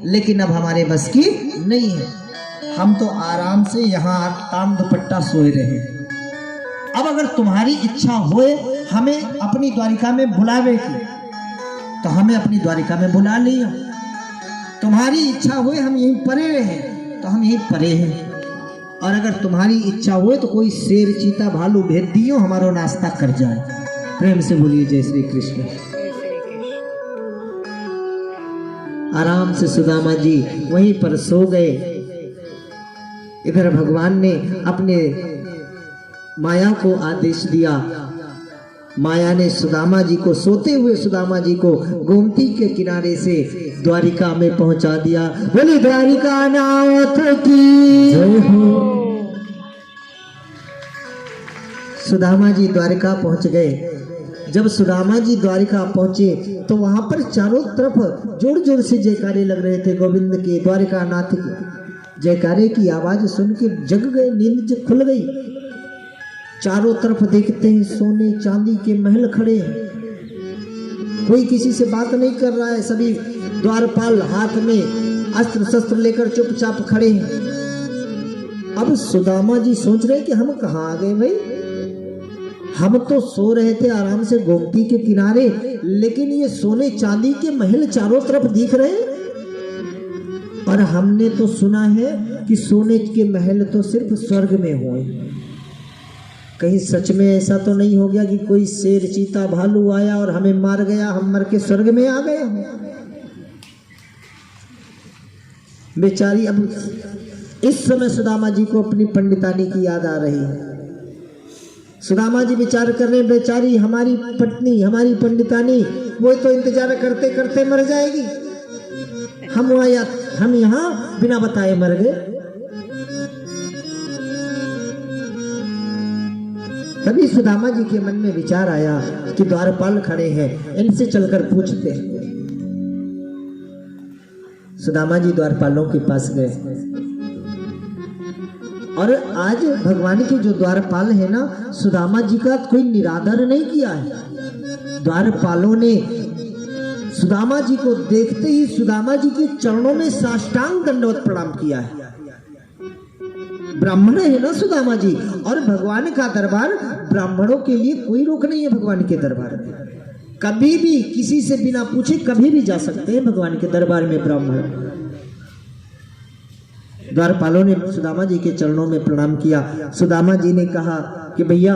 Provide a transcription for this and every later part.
लेकिन अब हमारे बस की नहीं है। हम तो आराम से यहाँ तान दुपट्टा सोए रहे। अब अगर तुम्हारी इच्छा होए हमें अपनी द्वारिका में बुलावे की तो हमें अपनी द्वारिका में बुला लिया। तुम्हारी इच्छा होए हम यहीं परे रहे तो हम यहीं परे हैं। और अगर तुम्हारी इच्छा होए तो कोई शेर चीता भालू भेज दियो हमारो नाश्ता कर जाए। प्रेम से बोलिए जय श्री कृष्ण। आराम से सुदामा जी वहीं पर सो गए। इधर भगवान ने अपने माया को आदेश दिया। माया ने सुदामा जी को, सोते हुए सुदामा जी को गोमती के किनारे से द्वारिका में पहुंचा दिया। बोले द्वारिका नाथ की जय हो। सुदामा जी द्वारिका पहुंच गए। जब सुदामा जी द्वारिका पहुंचे तो वहां पर चारों तरफ जोर जोर से जयकारे लग रहे थे गोविंद के, द्वारिका नाथ के। जयकारे की आवाज सुन के जग गए, नींद खुल गई। चारों तरफ देखते हैं सोने चांदी के महल खड़े हैं। कोई किसी से बात नहीं कर रहा है, सभी द्वारपाल हाथ में अस्त्र शस्त्र लेकर चुपचाप खड़े हैं। अब सुदामा जी सोच रहे कि हम कहाँ आ गए भाई। हम तो सो रहे थे आराम से गोमती के किनारे, लेकिन ये सोने चांदी के महल चारों तरफ दिख रहे हैं। और हमने तो सुना है कि सोने के महल तो सिर्फ स्वर्ग में हुए। कहीं सच में ऐसा तो नहीं हो गया कि कोई शेर चीता भालू आया और हमें मार गया, हम मर के स्वर्ग में आ गए हों। बेचारी अब इस समय सुदामा जी को अपनी पंडितानी की याद आ रही है। सुदामा जी विचार कर रहे, बेचारी हमारी पत्नी, हमारी पंडितानी, वो तो इंतजार करते करते मर जाएगी। हम यहाँ बिना बताए मर गए। तभी सुदामा जी के मन में विचार आया कि द्वारपाल खड़े हैं, इनसे चलकर पूछते हैं। सुदामा जी द्वारपालों के पास गए। और आज भगवान के जो द्वारपाल है ना, सुदामा जी का कोई निरादर नहीं किया है। द्वारपालों ने सुदामा जी को देखते ही सुदामा जी के चरणों में साष्टांग दंडवत प्रणाम किया है। ब्राह्मण है ना सुदामा जी, और भगवान का दरबार ब्राह्मणों के लिए कोई रोक नहीं है। भगवान के दरबार में कभी भी किसी से बिना पूछे कभी भी जा सकते हैं भगवान के दरबार में ब्राह्मण। द्वारपालों ने सुदामा जी के चरणों में प्रणाम किया। सुदामा जी ने कहा कि भैया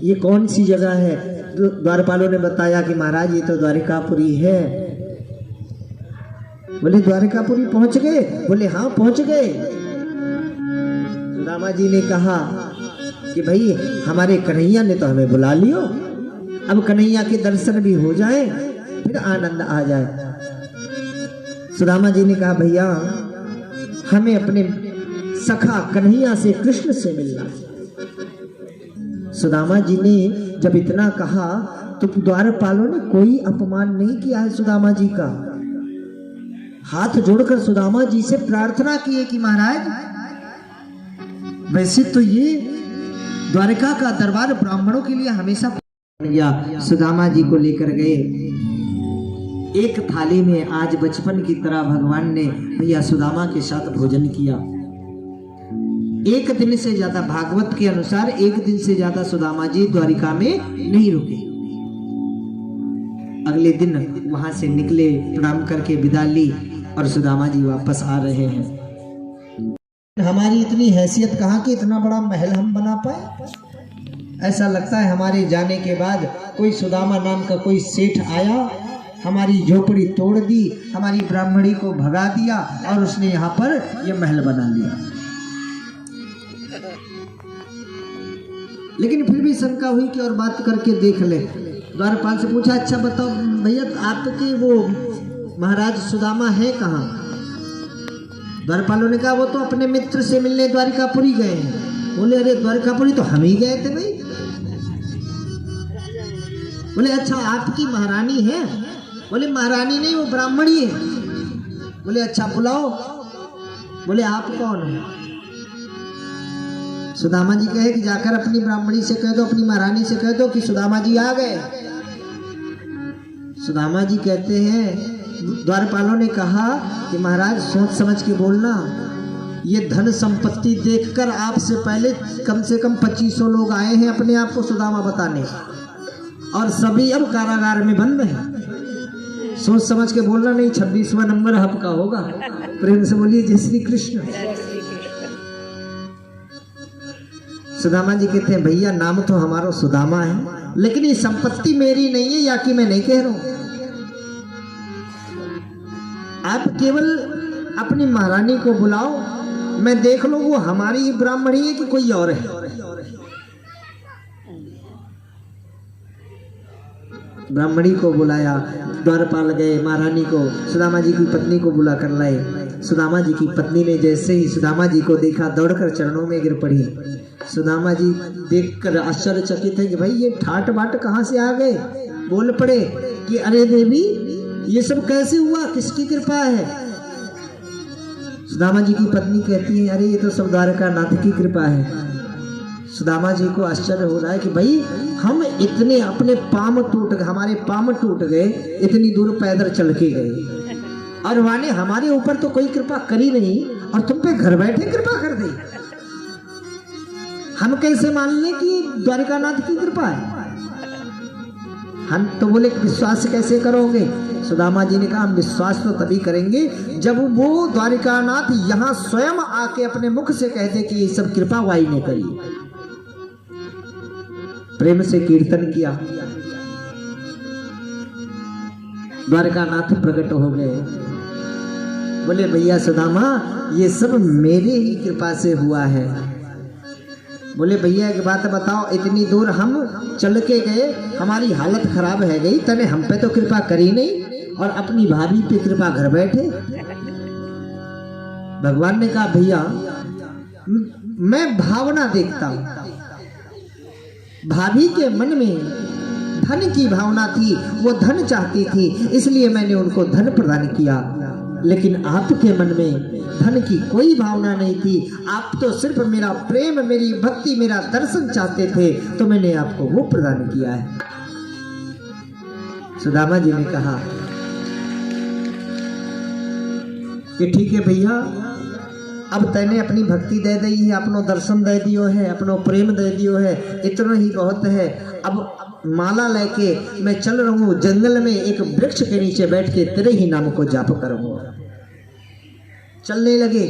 ये कौन सी जगह है। द्वारपालों ने बताया कि महाराज ये तो द्वारिकापुरी है। बोले द्वारिकापुरी पहुंच गए? बोले हाँ पहुंच गए। सुदामा जी ने कहा कि भाई हमारे कन्हैया ने तो हमें बुला लियो, अब कन्हैया के दर्शन भी हो जाए फिर आनंद आ जाए। सुदामा जी ने कहा भैया हमें अपने सखा कन्हैया से, कृष्ण से मिलना। सुदामा जी ने जब इतना कहा तो द्वारपालों ने कोई अपमान नहीं किया है सुदामा जी का। हाथ जोड़कर सुदामा जी से प्रार्थना की है कि महाराज वैसे तो ये द्वारका का दरबार ब्राह्मणों के लिए हमेशा बन गया। सुदामा जी को लेकर गए। एक थाली में आज बचपन की तरह भगवान ने भैया सुदामा के साथ भोजन किया। एक दिन से ज्यादा, भागवत के अनुसार एक दिन से ज्यादा सुदामा जी द्वारिका में नहीं रुके। अगले दिन वहां से निकले, प्रणाम करके विदा ली और सुदामा जी वापस आ रहे हैं। हमारी इतनी हैसियत कहाँ कि इतना बड़ा महल हम बना पाए। ऐसा लगता है हमारे जाने के बाद कोई सुदामा नाम का कोई सेठ आया, हमारी झोपड़ी तोड़ दी, हमारी ब्राह्मणी को भगा दिया और उसने यहाँ पर यह महल बना लिया। लेकिन फिर भी शंका हुई कि और बात करके देख ले। द्वारपाल से पूछा अच्छा बताओ भैया आपके वो महाराज सुदामा है कहाँ? द्वारपालों ने कहा वो तो अपने मित्र से मिलने द्वारिकापुरी गए हैं। बोले अरे द्वारिकापुरी तो हम ही गए थे भाई। बोले अच्छा आपकी महारानी है? बोले महारानी नहीं वो ब्राह्मणी है। बोले अच्छा बुलाओ। बोले आप कौन है? सुदामा जी कहे कि जाकर अपनी ब्राह्मणी से कह दो, अपनी महारानी से कह दो कि सुदामा जी आ गए। सुदामा जी कहते हैं द्वारपालों ने कहा कि महाराज सोच समझ के बोलना, ये धन संपत्ति देखकर आपसे पहले कम से कम 2500 लोग आए हैं अपने आप को सुदामा बताने, और सभी अब कारागार में बंद हैं। सोच समझ के बोलना, नहीं 26वां नंबर आपका होगा। प्रेम से बोलिए जय श्री कृष्ण। सुदामा जी कहते हैं भैया नाम तो हमारा सुदामा है, लेकिन ये संपत्ति मेरी नहीं है, या कि मैं नहीं कह रहा हूं। आप केवल अपनी महारानी को बुलाओ, मैं देख लूं वो हमारी ब्राह्मणी है कि कोई और है। ब्राह्मणी को बुलाया, द्वारपाल गए, महारानी को, सुदामा जी की पत्नी को बुला कर लाए। सुदामा जी की पत्नी ने जैसे ही सुदामा जी को देखा दौड़कर चरणों में गिर पड़ी। सुदामा जी देखकर आश्चर्यचकित है कि भाई ये ठाट बाट कहाँ से आ गए। बोल पड़े कि अरे देवी ये सब कैसे हुआ, किसकी कृपा है। सुदामा जी की पत्नी कहती है अरे ये तो सब द्वारका नाथ की कृपा है। सुदामा जी को आश्चर्य हो रहा है कि भाई हम इतने अपने पाम टूट गए, हमारे पाम टूट गए, इतनी दूर पैदल चल के गए, और वाने हमारे ऊपर तो कोई कृपा करी नहीं, और तुम पे घर बैठे कृपा कर दी। हम कैसे मान लें कि द्वारकानाथ की कृपा है। हम तो बोले विश्वास कैसे करोगे। सुदामा जी ने कहा हम विश्वास तो तभी करेंगे जब वो द्वारकानाथ यहाँ स्वयं आके अपने मुख से कह दे कि ये सब कृपा वाई ने करी। प्रेम से कीर्तन किया, द्वारकानाथ प्रकट हो गए। बोले भैया सुदामा ये सब मेरे ही कृपा से हुआ है। बोले भैया एक बात बताओ, इतनी दूर हम चल के गए, हमारी हालत खराब है गई, तने हम पे तो कृपा करी नहीं, और अपनी भाभी पे कृपा घर बैठे। भगवान ने कहा भैया मैं भावना देखता हूं, भाभी के मन में धन की भावना थी, वो धन चाहती थी, इसलिए मैंने उनको धन प्रदान किया। लेकिन आपके मन में धन की कोई भावना नहीं थी, आप तो सिर्फ मेरा प्रेम, मेरी भक्ति, मेरा दर्शन चाहते थे, तो मैंने आपको वो प्रदान किया है। सुदामा जी ने कहा कि ठीक है भैया, अब तैने अपनी भक्ति दे दी है, अपनो दर्शन दे दियो है, अपनो प्रेम दे दियो है, इतना ही बहुत है। अब माला लेके मैं चल रहा हूँ जंगल में, एक वृक्ष के नीचे बैठ के तेरे ही नाम को जाप करूंगा। चलने लगे।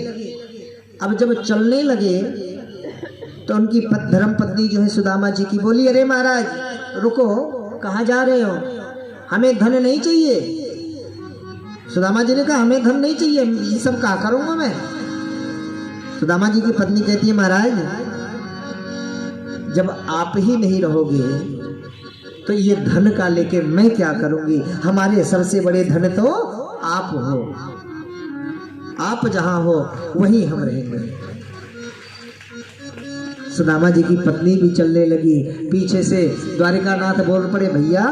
अब जब चलने लगे तो उनकी धर्म पत्नी जो है सुदामा जी की बोली अरे महाराज रुको, कहाँ जा रहे हो, हमें धन नहीं चाहिए। सुदामा जी ने कहा हमें धन नहीं चाहिए, ये सब क्या करूंगा मैं। सुदामा जी की पत्नी कहती है महाराज जब आप ही नहीं रहोगे तो ये धन का लेके मैं क्या करूंगी, हमारे सबसे बड़े धन तो आप हो, आप जहां हो वहीं हम रहेंगे। सुदामा जी की पत्नी भी चलने लगी, पीछे से द्वारिकानाथ बोल पड़े भैया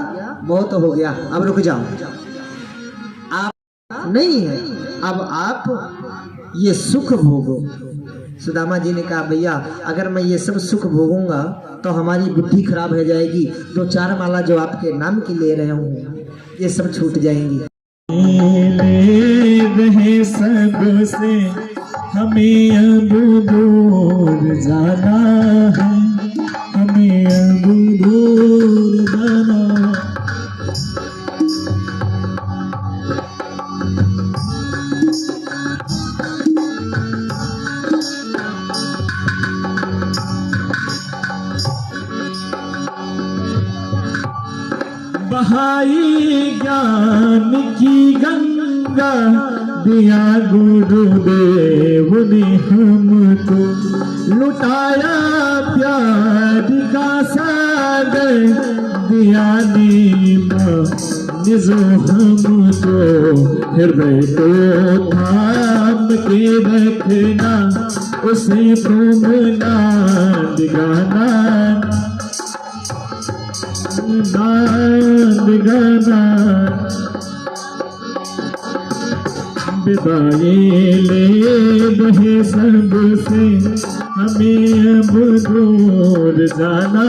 बहुत हो गया, अब रुक जाओ, आप नहीं है, अब आप ये सुख भोगो। सुदामा जी ने कहा भैया अगर मैं ये सब सुख भोगूंगा तो हमारी बुद्धि खराब हो जाएगी, 2-4 माला जो आपके नाम की ले रहे हूँ ये सब छूट जाएंगी। सबसे हमें अब दूर जाना है, हमें अब दूर जाना। बहाई ज्ञान की गंगा दिया गुरुदेव ने हमको, लुटाया प्यार का सागर दिया निजो हमको। हृदय को थाम के रखना उसे घूमना दिगाना गाना। विदाई ले बहे सबसे हमें अब दूर जाना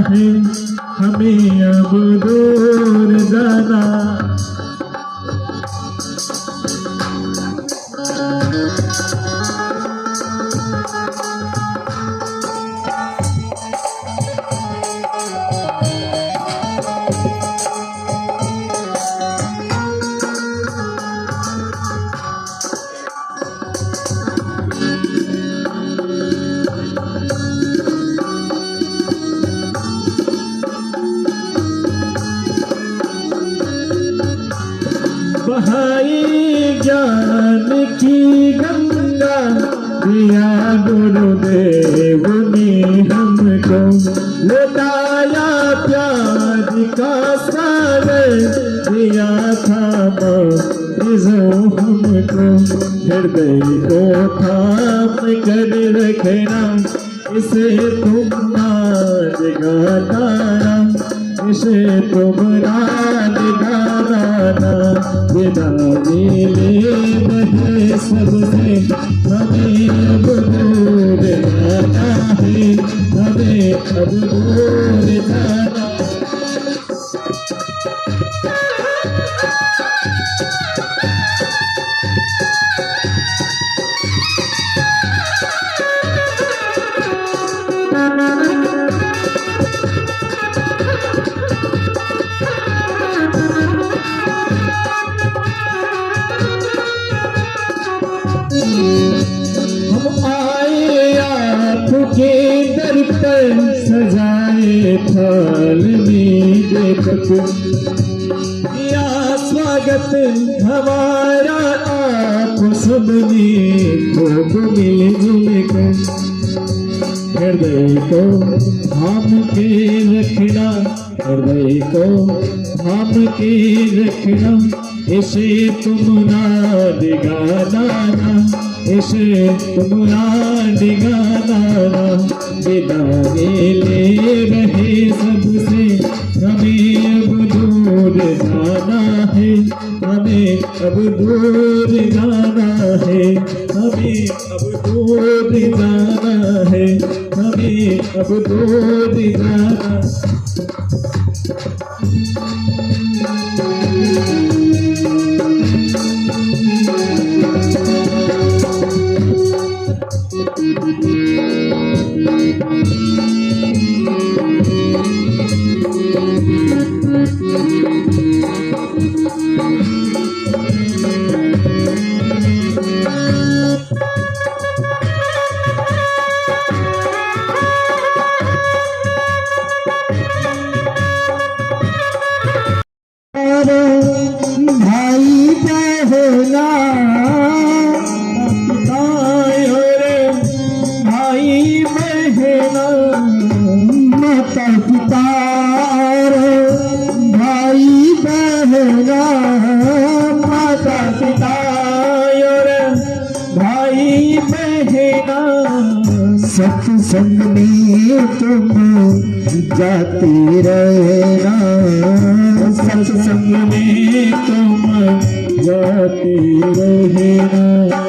है, हमें अब दूर जाना। ज्ञान की गंगा दिया गुरुदेव ने हमको, लौटाया प्यार का सागर दिया था मौइज़ो हमको। हृदय को थाम कर रखना इसे तुम याद गाना, इसे तुम याद गाना। विदा ले बहे सबसे हमें अब दूर जाना है, हमें अब दूर जाना। हम आए आपके दर पर सजाए थाल में देखत, किया स्वागत हमारा आप सबने खूब मिलजुल कर। हृदय को थाम के रखना, हृदय को थाम के रखना, इसे तुम याद गाना, इसे तुम याद गाना। विदा ले रहे सबसे हमें अब दूर जाना है, हमें अब दूर जाना है, हमें अब दूर जाना है, हमें अब दूर जाना। भाई बहना भाई बहना, माता पिता भाई बहना, माता पिता भाई बहना। सत्संग में तुम जाते रहना, सत्संग में तुम जाते रहना।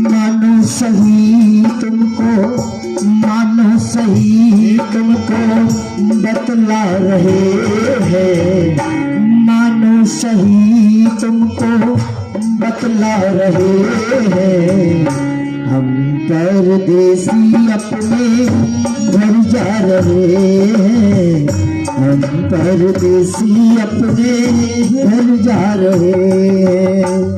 मानो सही तुमको, मानो सही तुमको बतला रहे हैं, मानो सही तुमको बतला रहे हैं। हम परदेसी अपने घर जा रहे हैं, हम परदेसी अपने घर जा रहे हैं।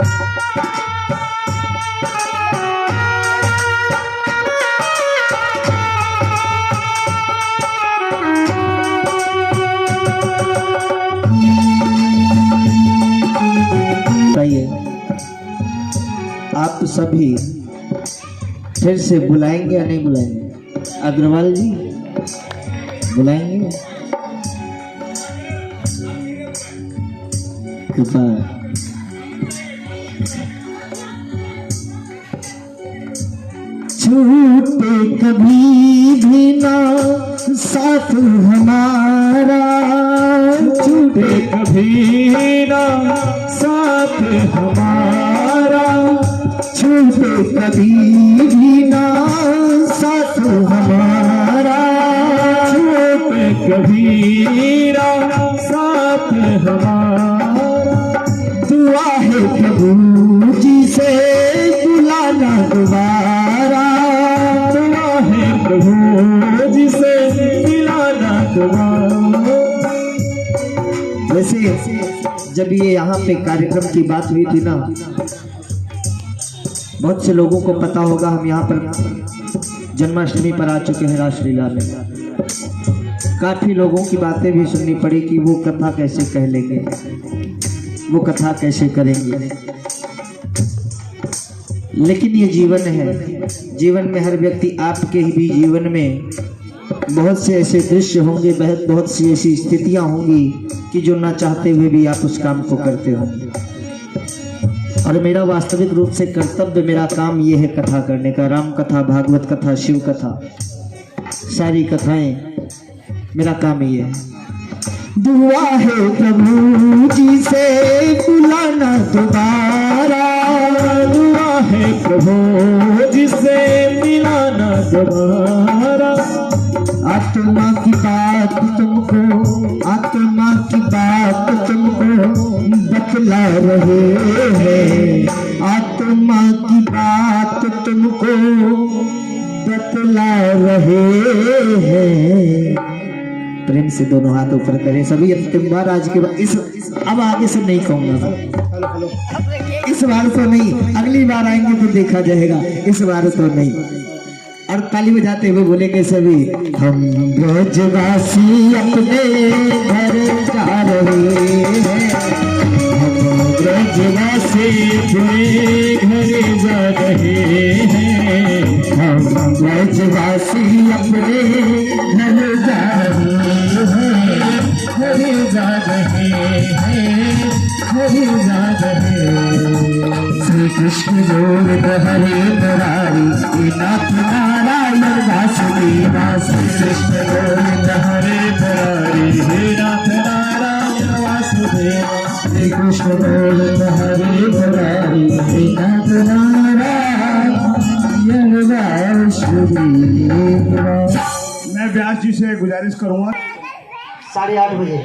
आप सभी फिर से बुलाएंगे या नहीं बुलाएंगे? अग्रवाल जी बुलाएंगे? कृपा छूटे कभी भी ना साथ हमारा, छूटे कभी ना साथ हमारा, छूटे कभी भी ना साथ हमारा, छूटे कभी ना साथ हमारा। दुआ है प्रभु जी से बुलाना दोबारा, दुआ है प्रभु जी से बुलाना दोबारा। वैसे जब ये यहाँ पे कार्यक्रम की बात हुई थी ना, बहुत से लोगों को पता होगा हम यहाँ पर जन्माष्टमी पर आ चुके हैं रासलीला में। काफी लोगों की बातें भी सुननी पड़ी कि वो कथा कैसे कह लेंगे, वो कथा कैसे करेंगे। लेकिन ये जीवन है, जीवन में हर व्यक्ति, आपके भी जीवन में बहुत से ऐसे दृश्य होंगे, बहुत सी ऐसी स्थितियां होंगी कि जो ना चाहते हुए भी आप उस काम को करते होंगे। और मेरा वास्तविक रूप से कर्तव्य, मेरा काम ये है कथा करने का, राम कथा, भागवत कथा, शिव कथा, सारी कथाएं, मेरा काम ये है। दुआ है प्रभु जी से बुलाना दोबारा, दुआ है प्रभु जिसे मिलाना दोबारा। आत्मा की बात तुमको, आत्मा की बात तुमको बतला रहे हैं, आत्मा की बात तुमको बतला रहे हैं। प्रेम से दोनों हाथ ऊपर करें सभी। अंतिम बार आज के बाद इस अब आगे से नहीं कहूंगा, इस बार तो नहीं, अगली बार आएंगे तो देखा जाएगा, इस बार तो नहीं। और ताली बजाते हुए बोलेंगे सभी, हम ब्रजवासी अपने घर जा रहे हैं, हम ब्रजवासी अपने घर जा रहे हैं, हम ब्रजवासी अपने घर जा रहे हैं, घर जा रहे हैं, घर जा रहे हैं। श्री कृष्ण गोविंद हरे मुरारी, नाथ नारायण वासुदेवा। श्री कृष्ण गोविंद हरे मुरारी, हे नाथ नारायण वासुदेवा। श्री कृष्ण गोविंद हरे मुरारी, नाथ नारायण वासुदेवा। मैं व्यास जी से गुजारिश करूंगा 8:30 बजे